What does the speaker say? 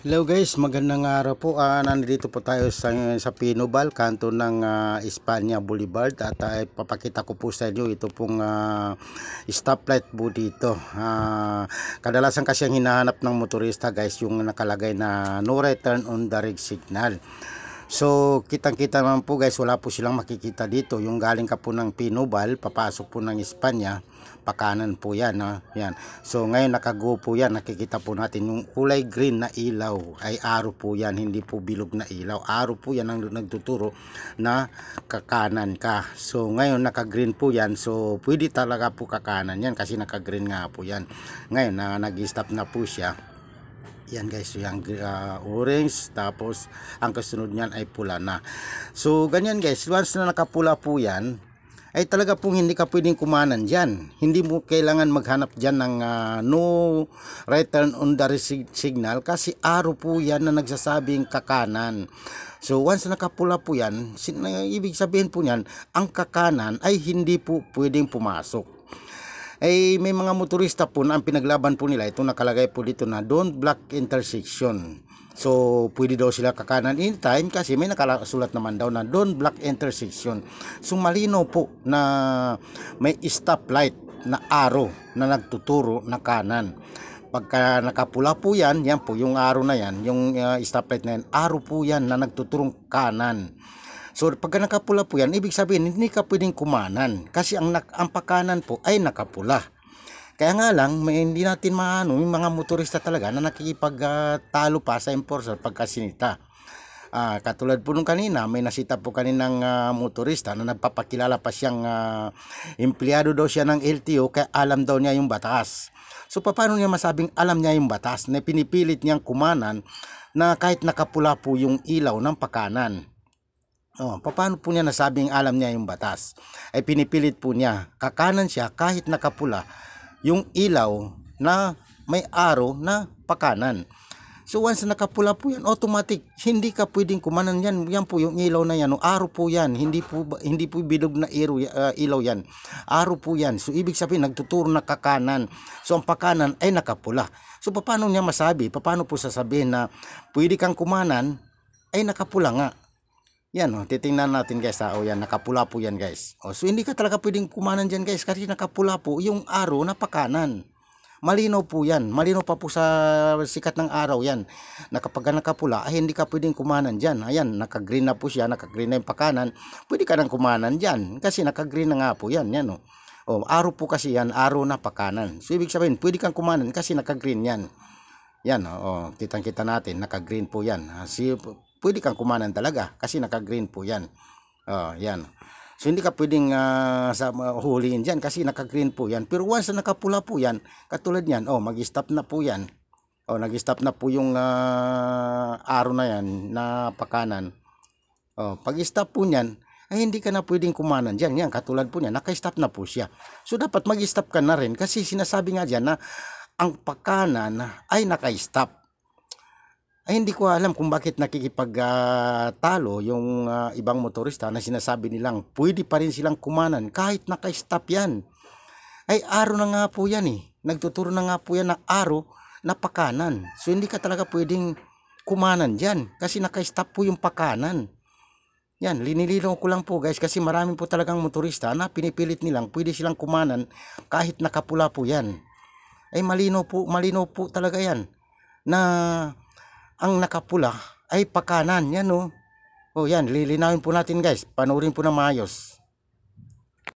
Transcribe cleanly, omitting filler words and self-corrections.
Hello guys, magandang araw po. Nandito po tayo sa Pinobal, kanto ng Espanya Boulevard at papakita ko po sa inyo ito pong stoplight po dito. Kadalasan kasi ang hinahanap ng motorista guys yung nakalagay na no return on the red signal. So kitang-kita naman po guys, wala po silang makikita dito. Yung galing ka po ng Pinobal, papasok po ng Espanya, pakanan po yan, yan. So ngayon nakago po yan, nakikita po natin yung kulay green na ilaw ay arrow po yan, hindi po bilog na ilaw. Arrow po yan ang nagtuturo na kakanan ka. So ngayon naka green po yan, so pwede talaga po kakanan yan kasi naka green nga po yan. Ngayon nag-stop na po siya. Yan guys, so yung orange, tapos ang kasunod niyan ay pula na. So ganyan guys, once na nakapula po yan, ay talaga pong hindi ka pwedeng kumanan dyan. Hindi mo kailangan maghanap dyan ng no return on the signal kasi arrow po yan na nagsasabing kakanan. So once nakapula po yan, ibig sabihin po yan, ang kakanan ay hindi po pwedeng pumasok. Ay may mga motorista po na ang pinaglaban po nila, ito nakalagay po dito na don't block intersection. So pwede daw sila kakanan anytime kasi may nakasulat naman daw na don't block intersection. So malino po na may stoplight na arrow na nagtuturo na kanan. Pagka nakapula po yan, yan po yung arrow na yan, yung stoplight na yan, arrow po yan na nagtuturong kanan. So pagka nakapula po yan, ibig sabihin hindi ka pwedeng kumanan kasi ang pakanan po ay nakapula. Kaya nga lang, hindi natin maano, yung mga motorista talaga na nakikipagtalo pa sa enforcer pagkasinita. Katulad po nung kanina, may nasita po kaninang motorista na nagpapakilala pa siyang empleyado daw siya ng LTO kaya alam daw niya yung batas. So paano niya masabing alam niya yung batas na pinipilit niyang kumanan na kahit nakapula po yung ilaw ng pakanan? Paano po niya nasabing alam niya yung batas? Ay pinipilit po niya, kakanan siya kahit nakapula yung ilaw na may arrow na pakanan. So once nakapula po yan, automatic, hindi ka pwedeng kumanan yan. Yan po yung ilaw na yan, arrow po yan, hindi po bilog na ilaw yan. Arrow po yan. So ibig sabihin, nagtuturo na kakanan. So ang pakanan ay nakapula. So paano niya masabi? Paano po sasabihin na pwede kang kumanan ay nakapula nga? Yan titingnan natin guys yan nakapula po yan guys. So hindi ka talaga pwedeng kumanan dyan guys kasi nakapula po yung arrow na pakanan. Malinaw po yan, malinaw pa po sa sikat ng araw yan na kapag nakapula ay hindi ka pwedeng kumanan dyan. Ayan, naka-green na po siya, naka-green na yung pakanan, pwede ka nang kumanan dyan kasi naka-green na nga po yan. Yan arrow po kasi yan, arrow na pakanan. So ibig sabihin pwede kang kumanan kasi naka-green yan. Yan kitang-kita natin, naka-green po yan. Pwede kang kumanan talaga kasi naka-green po yan. Yan. So hindi ka pwedeng huliin dyan kasi naka-green po yan. Pero once na nakapula po yan, katulad yan, mag-stop na po yan. Nag-stop na po yung arrow na yan na pakanan. Pag-stop po niyan, ay hindi ka na pwedeng kumanan dyan. Yan, katulad po niyan, naka-stop na po siya. So dapat mag-stop ka na rin kasi sinasabi nga dyan na ang pakanan ay naka-stop. Ay hindi ko alam kung bakit nakikipagtalo yung ibang motorista na sinasabi nilang pwede pa rin silang kumanan kahit naka-stop yan. Ay arrow na nga po yan Nagtuturo na nga po yan na arrow na pakanan. So hindi ka talaga pwedeng kumanan dyan kasi naka-stop po yung pakanan. Yan, linilinaw ko lang po guys kasi maraming po talagang motorista na pinipilit nilang pwede silang kumanan kahit nakapula po yan. Ay malinaw po talaga yan na ang nakapula ay pakanan. Yan yan, lilinawin po natin guys, panoorin po na maayos.